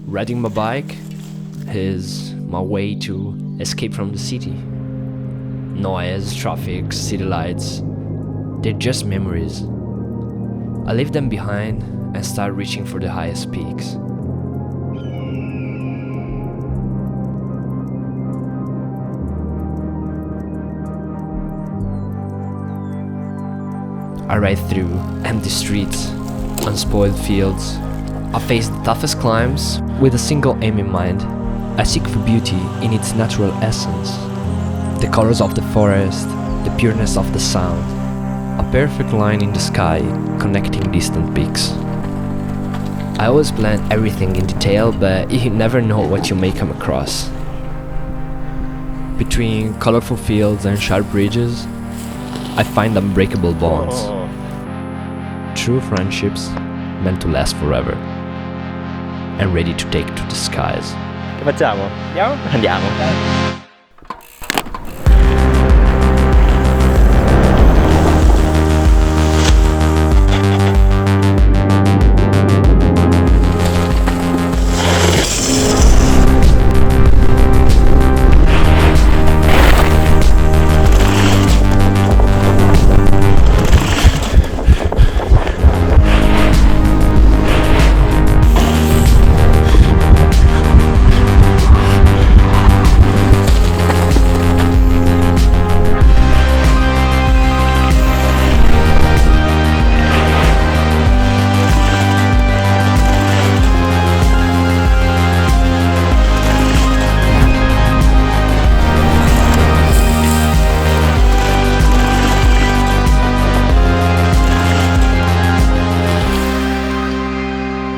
Riding my bike is my way to escape from the city. Noise, traffic, city lights, they're just memories. I leave them behind and start reaching for the highest peaks. I ride through empty streets, unspoiled fields. I face the toughest climbs with a single aim in mind. I seek for beauty in its natural essence. The colors of the forest, the pureness of the sound. A perfect line in the sky connecting distant peaks. I always plan everything in detail, but you never know what you may come across. Between colorful fields and sharp ridges, I find unbreakable bonds. True friendships meant to last forever and ready to take to the skies. Che facciamo? Andiamo? Andiamo.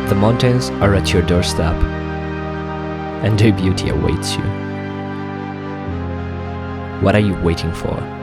The mountains are at your doorstep, and their beauty awaits you. What are you waiting for?